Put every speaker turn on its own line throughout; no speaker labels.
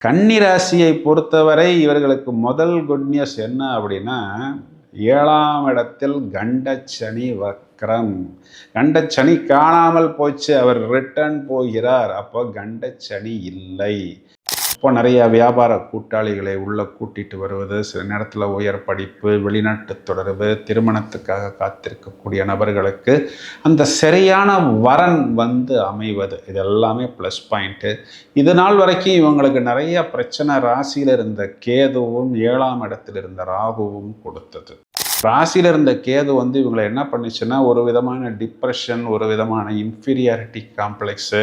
கன்னி ராசியை பொறுத்தவரை இவர்களுக்கு முதல் குட் நியூஸ் என்ன அப்படின்னா, 7ஆம் இடத்தில் கண்டச்சனி வக்ரம். கண்டச்சனி காணாமல் போச்சு, அவர் ரிட்டர்ன் போகிறார். அப்போ கண்டச்சனி இல்லை. இப்போ நிறைய வியாபார கூட்டாளிகளை உள்ள கூட்டிட்டு வருவது, சில நேரத்தில் உயர் படிப்பு, வெளிநாட்டு தொடர்பு, திருமணத்துக்காக காத்திருக்கக்கூடிய நபர்களுக்கு அந்த சரியான வரன் அமைவது, இது எல்லாமே ப்ளஸ் பாயிண்ட்டு. இது நாள் வரைக்கும் இவங்களுக்கு நிறைய பிரச்சனை ராசியில் இருந்த கேதுவும் 7ஆம் இடத்தில் இருந்த ராகுவும் கொடுத்தது. ராசியில் இருந்த கேது இவங்களை என்ன பண்ணிச்சுன்னா, ஒரு விதமான டிப்ரெஷன், ஒரு விதமான இன்ஃபீரியாரிட்டி காம்ப்ளெக்ஸு.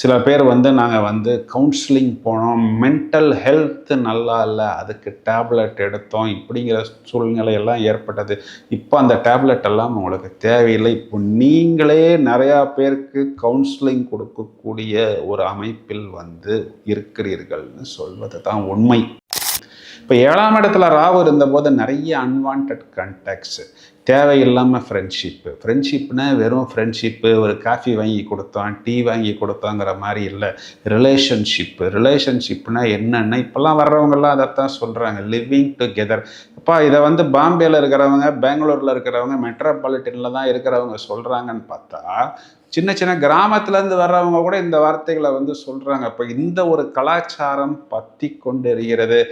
சில பேர் நாங்கள் கவுன்சிலிங் போனோம், மென்டல் ஹெல்த் நல்லா இல்லை, அதுக்கு டேப்லெட் எடுத்தோம், இப்படிங்கிற சூழ்நிலையெல்லாம் ஏற்பட்டது. இப்போ அந்த டேப்லெட் எல்லாம் உங்களுக்கு தேவையில்லை. இப்போ நீங்களே நிறையா பேருக்கு கவுன்சிலிங் கொடுக்கக்கூடிய ஒரு அமைப்பில் இருக்கிறீர்கள்னு சொல்வது தான் உண்மை. இப்போ 7ஆம் இடத்துல ராகு இருந்தபோது நிறைய அன்வான்ட் கான்டாக்ட்ஸு, தேவையில்லாமல் ஃப்ரெண்ட்ஷிப்னா வெறும் ஃப்ரெண்ட்ஷிப்பு, ஒரு காஃபி வாங்கி கொடுத்தோம், டீ வாங்கி கொடுத்தோங்கிற மாதிரி இல்லை. ரிலேஷன்ஷிப்னா என்னென்னா, இப்போல்லாம் வர்றவங்கெல்லாம் அதைத்தான் சொல்கிறாங்க, லிவிங் டுகெதர். அப்பா இதை பாம்பேயில் இருக்கிறவங்க, பெங்களூரில் இருக்கிறவங்க, மெட்ரோபாலிட்டனில் தான் இருக்கிறவங்க சொல்கிறாங்கன்னு பார்த்தா, சின்ன சின்ன கிராமத்துலேருந்து வர்றவங்க கூட இந்த வார்த்தைகளை சொல்கிறாங்க. அப்போ இந்த ஒரு கலாச்சாரம் பற்றி கொண்டு இருக்கிறது.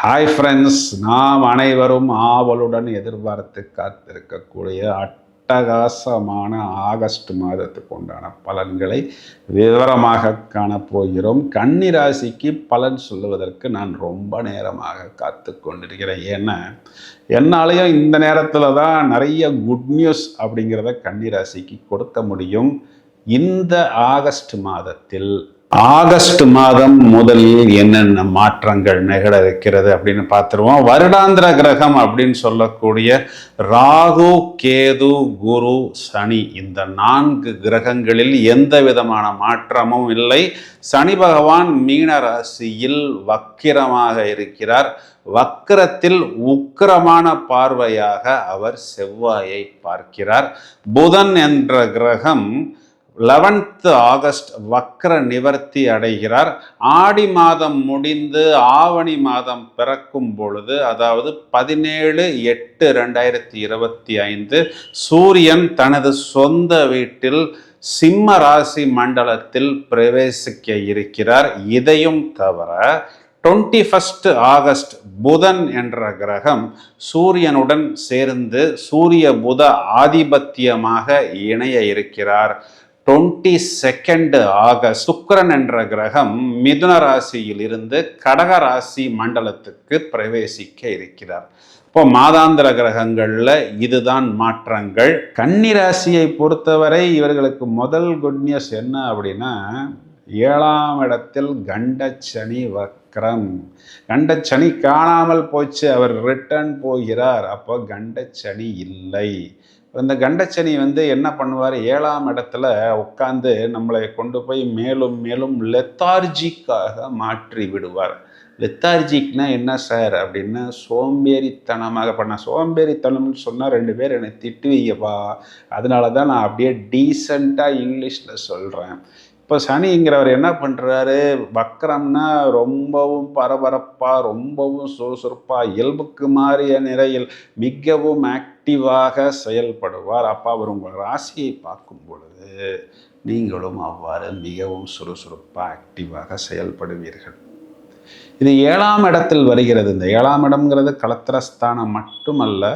ஹாய் ஃப்ரெண்ட்ஸ், நாம் அனைவரும் ஆவலுடன் எதிர்பார்த்து காத்திருக்கக்கூடிய அட்டகாசமான ஆகஸ்ட் மாதத்துக்கு உண்டான பலன்களை விவரமாக காணப்போகிறோம். கன்னி ராசிக்கு பலன் சொல்லுவதற்கு நான் ரொம்ப நேரமாக காத்து கொண்டிருக்கிறேன். ஏன்னா என்னாலையும் இந்த நேரத்தில் தான் நிறைய குட் நியூஸ் அப்படிங்கிறத கன்னி ராசிக்கு கொடுக்க முடியும். இந்த ஆகஸ்ட் மாதம் முதலில் என்னென்ன மாற்றங்கள் நிகழ இருக்கிறது அப்படின்னு பார்த்துருவோம். வருடாந்திர கிரகம் அப்படின்னு சொல்லக்கூடிய ராகு, கேது, குரு, சனி, இந்த 4 கிரகங்களில் எந்த விதமான மாற்றமும் இல்லை. சனி பகவான் மீன ராசியில் வக்கிரமாக இருக்கிறார். வக்கிரத்தில் உக்கிரமான பார்வையாக அவர் செவ்வாயை பார்க்கிறார். புதன் என்ற கிரகம் 11th ஆகஸ்ட் வக்ர நிவர்த்தி அடைகிறார். ஆடி மாதம் முடிந்து ஆவணி மாதம் பிறக்கும் பொழுது, அதாவது 17/8/2025 சூரியன் தனது சொந்த வீட்டில் சிம்ம ராசி மண்டலத்தில் பிரவேசிக்க இருக்கிறார். இதையும் தவிர 21st ஆகஸ்ட் புதன் என்ற கிரகம் சூரியனுடன் சேர்ந்து சூரிய புத ஆதிபத்தியமாக இணைய இருக்கிறார். 22nd ஆகஸ்ட் சுக்கிரன் என்ற கிரகம் மிதுன ராசியில் இருந்து கடக ராசி மண்டலத்துக்கு பிரவேசிக்க இருக்கிறார். இப்போ மாதாந்திர கிரகங்கள்ல இதுதான் மாற்றங்கள். கன்னி ராசியை பொறுத்தவரை இவர்களுக்கு முதல் குட் நியூஸ் என்ன அப்படின்னா, 7ஆம் இடத்தில் கண்டச்சனி வக்ரம். கண்டச்சனி காணாமல் போச்சு, அவர் ரிட்டர்ன் போகிறார். அப்போ கண்டச்சனி இல்லை. இந்த கண்டச்சனி என்ன பண்ணுவார், 7ஆம் இடத்துல உட்காந்து நம்மளை கொண்டு போய் மேலும் மேலும் லெத்தார்ஜிக்காக மாற்றி விடுவார். லெத்தார்ஜிக்னா என்ன சார் அப்படின்னா, சோம்பேறித்தனமாக பண்ண. சோம்பேறித்தனம்னு சொன்னால் 2 பேர் என்னை திட்டுவீங்கப்பா, அதனால தான் நான் அப்படியே டீசெண்டாக இங்கிலீஷில் சொல்கிறேன். இப்போ சனிங்கிறவர் என்ன பண்ணுறாரு, வக்கரம்னா ரொம்பவும் பரபரப்பாக, ரொம்பவும் சுறுசுறுப்பாக, இயல்புக்கு மாறிய நிலையில் மிகவும் ஆக்டிவாக செயல்படுவார். அப்போ அவர் உங்கள் ராசியை பார்க்கும் பொழுது நீங்களும் அவ்வாறு மிகவும் சுறுசுறுப்பாக ஆக்டிவாக செயல்படுவீர்கள். இது 7ஆம் இடத்தில் வருகிறது. இந்த 7ஆம் இடம்ங்கிறது கலத்திரஸ்தானம் மட்டுமல்ல,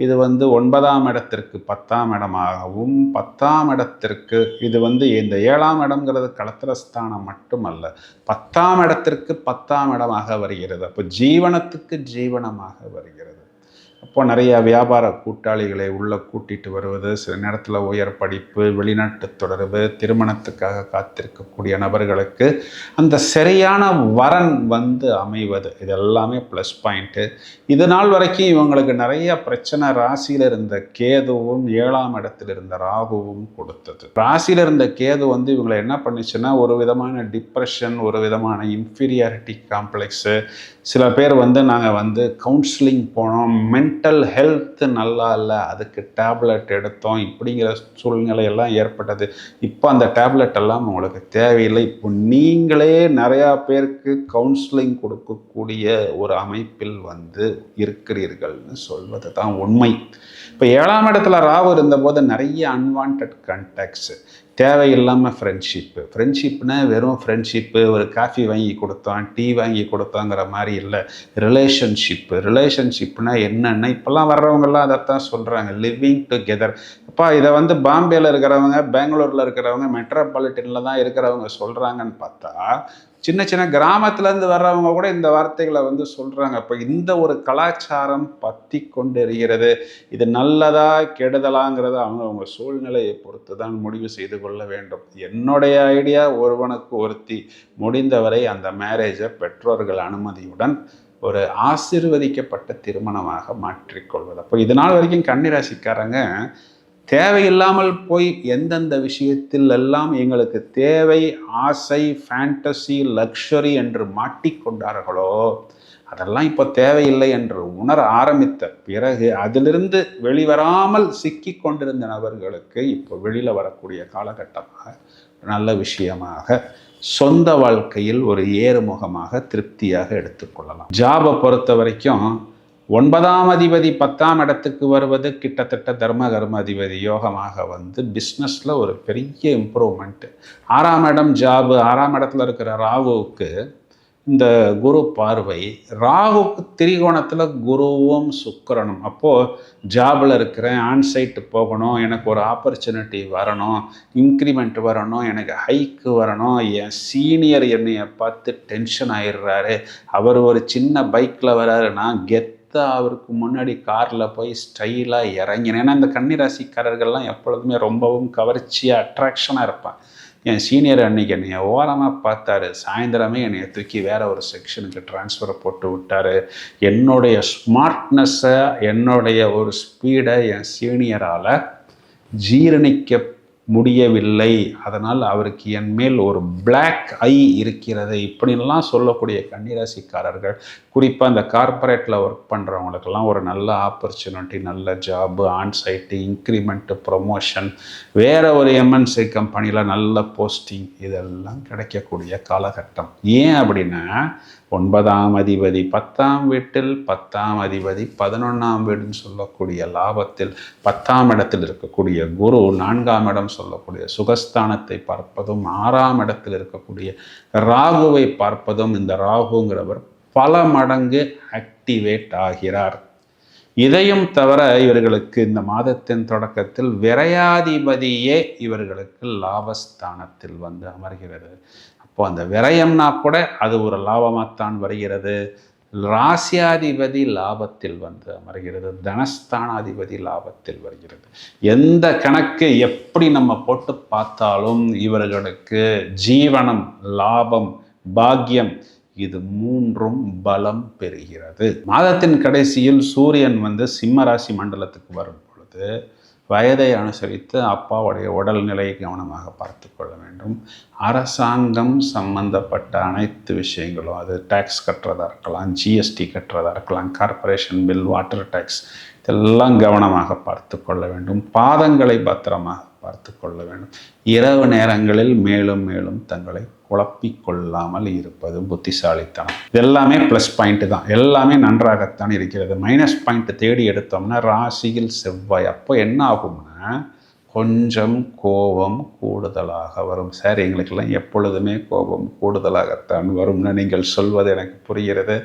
இது 9ஆம் இடத்திற்கு 10ஆம் இடமாகவும், 10ஆம் இடத்திற்கு இது இந்த 7ஆம் இடம்ங்கிறது கலத்திரஸ்தானம் மட்டுமல்ல, 10ஆம் இடத்திற்கு 10ஆம் இடமாக வருகிறது. அப்போ ஜீவனத்துக்கு ஜீவனமாக வருகிறது. அப்போ நிறைய வியாபார கூட்டாளிகளை உள்ள கூட்டிட்டு வருவது, சில நேரத்தில் உயர் படிப்பு, வெளிநாட்டு தொடர்பு, திருமணத்துக்காக காத்திருக்கக்கூடிய நபர்களுக்கு அந்த சரியான வரன் அமைவது, இது எல்லாமே ப்ளஸ் பாயிண்ட்டு. இது நாள் வரைக்கும் இவங்களுக்கு நிறைய பிரச்சனை ராசியில் இருந்த கேதுவும் 7ஆம் இடத்தில் இருந்த ராகுவும் கொடுத்தது. ராசியில் இருந்த கேது இவங்களை என்ன பண்ணிச்சுன்னா, ஒரு விதமான டிப்ரெஷன், ஒரு விதமான இன்ஃபீரியாரிட்டி காம்ப்ளெக்ஸு. சில பேர் நாங்கள் கவுன்சிலிங் போனோம், மென்டல் ஹெல்த் நல்லா இல்லை, அதுக்கு டேப்லெட் எடுத்தோம், இப்படிங்கிற சூழ்நிலையெல்லாம் ஏற்பட்டது. இப்போ அந்த டேப்லெட் எல்லாம் உங்களுக்கு தேவையில்லை. இப்போ நீங்களே நிறையா பேருக்கு கவுன்சிலிங் கொடுக்கக்கூடிய ஒரு அமைப்பில் வந்து இருக்கிறீர்கள்னு சொல்வது தான் உண்மை. இப்போ 7ஆம் இடத்துல ராகு இருந்தபோது நிறைய அன்வான்ட் கான்டாக்ட்ஸு, தேவையில்லாமல் ஃப்ரெண்ட்ஷிப்னா வெறும் ஃப்ரெண்ட்ஷிப்பு, ஒரு காஃபி வாங்கி கொடுத்தோம், டீ வாங்கி கொடுத்தோங்கிற மாதிரி இல்லை. ரிலேஷன்ஷிப்னா என்னென்னா இப்போல்லாம் வர்றவங்கெல்லாம் அதைத்தான் சொல்கிறாங்க, லிவிங் டுகெதர். அப்பா இதை வந்து பாம்பேயில் இருக்கிறவங்க, பெங்களூரில் இருக்கிறவங்க, மெட்ரோபாலிட்டனில் தான் இருக்கிறவங்க சொல்கிறாங்கன்னு பார்த்தா, சின்ன சின்ன கிராமத்துலேருந்து வர்றவங்க கூட இந்த வார்த்தைகளை வந்து சொல்கிறாங்க. அப்போ இந்த ஒரு கலாச்சாரம் பற்றி கொண்டு இருக்கிறது. இது நல்லதா கெடுதலாங்கிறத அவங்க சூழ்நிலையை பொறுத்து தான் முடிவு செய்து கொள்ள வேண்டும். என்னுடைய ஐடியா, ஒருவனுக்கு ஒருத்தி, முடிந்தவரை அந்த மேரேஜை பெற்றோர்கள் அனுமதியுடன் ஒரு ஆசீர்வதிக்கப்பட்ட திருமணமாக மாற்றிக்கொள்வது. அப்போ இது நாள் வரைக்கும் கன்னிராசிக்காரங்க தேவையில்லாமல் போய் எந்தெந்த விஷயத்தில் எல்லாம் எங்களுக்கு தேவை, ஆசை, ஃபேண்டசி, லக்ஷரி என்று மாட்டிக்கொண்டார்களோ அதெல்லாம் இப்போ தேவையில்லை என்று உணர ஆரம்பித்த பிறகு அதிலிருந்து வெளிவராமல் சிக்கி கொண்டிருந்த நபர்களுக்கு இப்போ வெளியில் வரக்கூடிய காலகட்டமாக, நல்ல விஷயமாக, சொந்த வாழ்க்கையில் ஒரு ஏறுமுகமாக திருப்தியாக எடுத்துக்கொள்ளலாம். ஜாபை பொறுத்த வரைக்கும் 9ஆம் அதிபதி 10ஆம் இடத்துக்கு வருவது கிட்டத்தட்ட தர்ம கர்ம அதிபதி யோகமாக வந்து பிஸ்னஸில் ஒரு பெரிய இம்ப்ரூவ்மெண்ட்டு. 6ஆம் இடம் ஜாபு, 6ஆம் இடத்துல இருக்கிற ராகுவுக்கு இந்த குரு பார்வை, ராகுக்கு திரிகோணத்தில் குருவும் சுக்கிரனும். அப்போது ஜாபில் இருக்கிறேன், ஆன்சைட்டு போகணும், எனக்கு ஒரு ஆப்பர்ச்சுனிட்டி வரணும், இன்க்ரிமெண்ட் வரணும், எனக்கு ஹைக்கு வரணும், என் சீனியர் என்னையை பார்த்து டென்ஷன் ஆயிடுறாரு, அவர் ஒரு சின்ன பைக்கில் வராரு, நான் அவருக்கு முன்னாடி காரில் போய் ஸ்டைலாக இறங்கினேன். ஏன்னா இந்த கன்னிராசிக்காரர்கள்லாம் எப்பொழுதுமே ரொம்பவும் கவர்ச்சியாக அட்ராக்ஷனாக இருப்பான். என் சீனியர் அன்னைக்கு என்னைய ஓரமாக பார்த்தாரு, சாயந்தரமே என்னைய தூக்கி வேற ஒரு செக்ஷனுக்கு ட்ரான்ஸ்ஃபரை போட்டு விட்டார். என்னுடைய ஸ்மார்ட்னஸை, என்னுடைய ஒரு ஸ்பீடை என் சீனியரால் ஜீரணிக்க முடியவில்லை, அதனால் அவருக்கு என் மேல் ஒரு பிளாக் ஐ இருக்கிறது. இப்படின்லாம் சொல்லக்கூடிய கன்னிராசிக்காரர்கள், குறிப்பாக இந்த கார்ப்பரேட்டில் ஒர்க் பண்ணுறவங்களுக்கெல்லாம் ஒரு நல்ல ஆப்பர்ச்சுனிட்டி, நல்ல ஜாபு, ஆன்சைட்டு, இன்க்ரிமெண்ட்டு, ப்ரொமோஷன், வேறு ஒரு எம்என்சி கம்பெனியில் நல்ல போஸ்டிங், இதெல்லாம் கிடைக்கக்கூடிய காலகட்டம். ஏன் அப்படின்னா 9ஆம் அதிபதி 10ஆம் வீட்டில், 10ஆம் அதிபதி 11ஆம் வீடுன்னு சொல்லக்கூடிய லாபத்தில், 10ஆம் இடத்தில் இருக்கக்கூடிய குரு 4ஆம் இடம் சொல்லக்கூடிய சுகஸ்தானத்தை பார்ப்பதும், 6ஆம் இடத்தில் இருக்கக்கூடிய ராகுவை பார்ப்பதும், இந்த ராகுங்கிறவர் பல மடங்கு ஆக்டிவேட் ஆகிறார். இதையும் தவிர இவர்களுக்கு இந்த மாதத்தின் தொடக்கத்தில் விரையாதிபதியே இவர்களுக்கு லாபஸ்தானத்தில் வந்து அமர்கிறது. அப்போ அந்த விரயம்னா கூட அது ஒரு லாபமாகத்தான் வருகிறது. ராசியாதிபதி லாபத்தில் வந்து அமர்கிறது, தனஸ்தானாதிபதி லாபத்தில் வருகிறது. எந்த கணக்கு எப்படி நம்ம போட்டு பார்த்தாலும் இவர்களுக்கு ஜீவனம், லாபம், பாக்கியம், இது மூன்றும் பலம் பெறுகிறது. மாதத்தின் கடைசியில் சூரியன் வந்து சிம்ம ராசி மண்டலத்துக்கு வரும் பொழுது வயதை அனுசரித்து அப்பாவுடைய உடல்நிலையை கவனமாக பார்த்து கொள்ள வேண்டும். அரசாங்கம் சம்பந்தப்பட்ட அனைத்து விஷயங்களும், அது டேக்ஸ் கட்டுறதா இருக்கலாம், ஜிஎஸ்டி கட்டுறதா இருக்கலாம், கார்பரேஷன் பில், வாட்டர் டேக்ஸ், இதெல்லாம் கவனமாக பார்த்து கொள்ள வேண்டும். பாதங்களை பத்திரமாக பார்த்து கொள்ள வேண்டும். இரவு நேரங்களில் மேலும் மேலும் தங்களை குழப்பிக்கொள்ளாமல் இருப்பது புத்திசாலித்தனம். இதெல்லாமே ப்ளஸ் பாயிண்ட் தான், எல்லாமே நன்றாகத்தான் இருக்கிறது. மைனஸ் பாயிண்ட் தேடி எடுத்தோம்னா ராசியில் செவ்வாய். அப்போ என்ன ஆகும்னா கொஞ்சம் கோபம் கூடுதலாக வரும். சார் எங்களுக்கெல்லாம் எப்பொழுதுமே கோபம் கூடுதலாகத்தான் வரும்னு நீங்கள் சொல்வது எனக்கு புரிகிறது.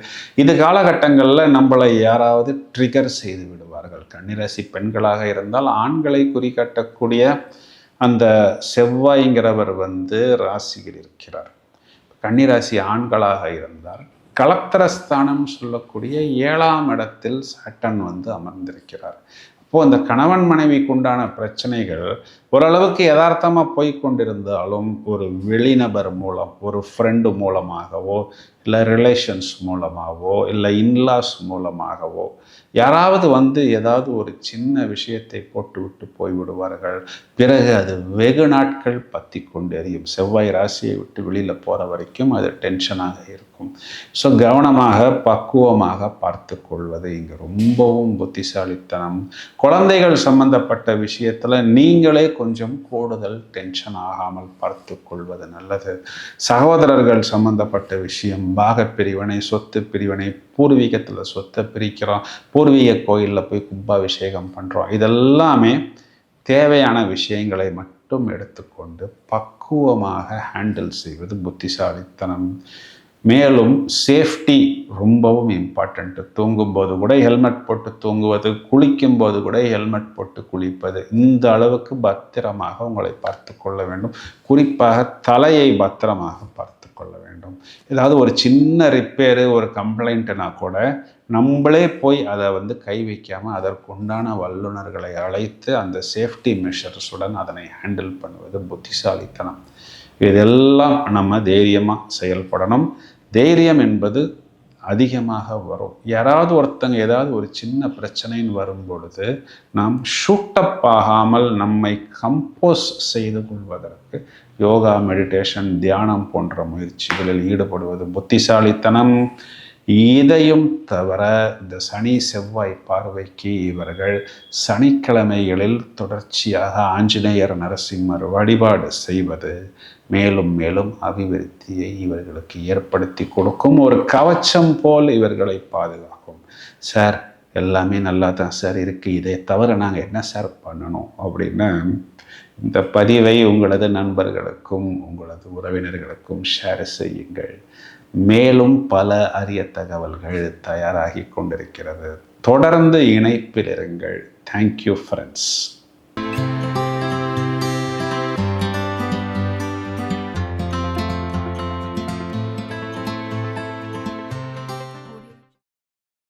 இது காலகட்டங்களில் நம்மளை யாராவது ட்ரிகர் செய்து விடுவார்கள். கன்னிராசி பெண்களாக இருந்தால் ஆண்களை குறிகாட்டக்கூடிய அந்த செவ்வாய்ங்கிறவர் வந்து ராசியில் இருக்கிறார். கன்னிராசி ஆண்களாக இருந்தால் கலத்திரஸ்தானம் சொல்லக்கூடிய 7ஆம் இடத்தில் சாட்டன் வந்து அமர்ந்திருக்கிறார். அப்போது அந்த கணவன் மனைவிக்கு உண்டான பிரச்சனைகள் ஓரளவுக்கு யதார்த்தமாக போய் கொண்டிருந்தாலும் ஒரு வெளிநபர் மூலம், ஒரு ஃப்ரெண்டு மூலமாகவோ, இல்லை ரிலேஷன்ஸ் மூலமாகவோ, இல்லை இன்லாஸ் மூலமாகவோ யாராவது வந்து ஏதாவது ஒரு சின்ன விஷயத்தை போட்டுவிட்டு போய்விடுவார்கள். பிறகு அது வெகு நாட்கள் பற்றி கொண்டு எரியும். செவ்வாய் ராசியை விட்டு வெளியில் போகிற வரைக்கும் அது டென்ஷனாக இருக்கும். ஸோ கவனமாக பக்குவமாக பார்த்து கொள்வது இங்கே ரொம்பவும் புத்திசாலித்தனம். குழந்தைகள் சம்பந்தப்பட்ட விஷயத்தில் நீங்களே கொஞ்சம் கூடுதல் டென்ஷன் ஆகாமல் பார்த்து கொள்வது நல்லது. சகோதரர்கள் சம்பந்தப்பட்ட விஷயம், பாக பிரிவினை, சொத்து பிரிவினை, பூர்வீகத்தில் சொத்தை பிரிக்கிறோம், பூர்வீக கோயிலில் போய் கும்பாபிஷேகம் பண்ணுறோம், இதெல்லாமே தேவையான விஷயங்களை மட்டும் எடுத்துக்கொண்டு பக்குவமாக ஹேண்டில் செய்வது புத்திசாலித்தனம். மேலும் சேஃப்டி ரொம்பவும் இம்பார்ட்டண்ட்டு. தூங்கும்போது கூட ஹெல்மெட் போட்டு தூங்குவது, குளிக்கும்போது கூட ஹெல்மெட் போட்டு குளிப்பது, இந்த அளவுக்கு பத்திரமாக உங்களை பார்த்து கொள்ள வேண்டும். குறிப்பாக தலையை பத்திரமாக பார்த்து கொள்ள வேண்டும். ஏதாவது ஒரு சின்ன ரிப்பேரு, ஒரு கம்ப்ளைண்ட்டுனா கூட நம்மளே போய் அதை வந்து கை வைக்காமல் அதற்குண்டான வல்லுநர்களை அழைத்து அந்த சேஃப்டி மெஷர்ஸுடன் அதனை ஹேண்டில் பண்ணுவது புத்திசாலித்தனம். இதெல்லாம் நம்ம தைரியமாக செயல்படணும். தைரியம் என்பது அதிகமாக வரும். யாராவது ஒருத்தங்க ஏதாவது ஒரு சின்ன பிரச்சனைன்னு வரும் பொழுது நாம் ஷூட்டப் ஆகாமல் நம்மை கம்போஸ் செய்து கொள்வதற்கு யோகா, மெடிடேஷன், தியானம் போன்ற முயற்சிகளில் ஈடுபடுவது புத்திசாலித்தனம். இதையும் தவிர இந்த சனி செவ்வாய் பார்வைக்கு இவர்கள் சனிக்கிழமைகளில் தொடர்ச்சியாக ஆஞ்சநேயர், நரசிம்மர் வழிபாடு செய்வது மேலும் மேலும் அபிவிருத்தியை இவர்களுக்கு ஏற்படுத்தி கொடுக்கும். ஒரு கவச்சம் போல் இவர்களை பாதுகாக்கும். சார் எல்லாமே நல்லா தான் சார் இருக்குது, இதை தவிர நாங்கள் என்ன சார் பண்ணணும் அப்படின்னு இந்த பதிவை உங்களது நண்பர்களுக்கும் உங்களது உறவினர்களுக்கும் ஷேர் செய்யுங்கள். மேலும் பல அரிய தகவல்கள் தயாராகி கொண்டிருக்கிறது. தொடர்ந்து இணைப்பில் இருங்கள். Thank you friends.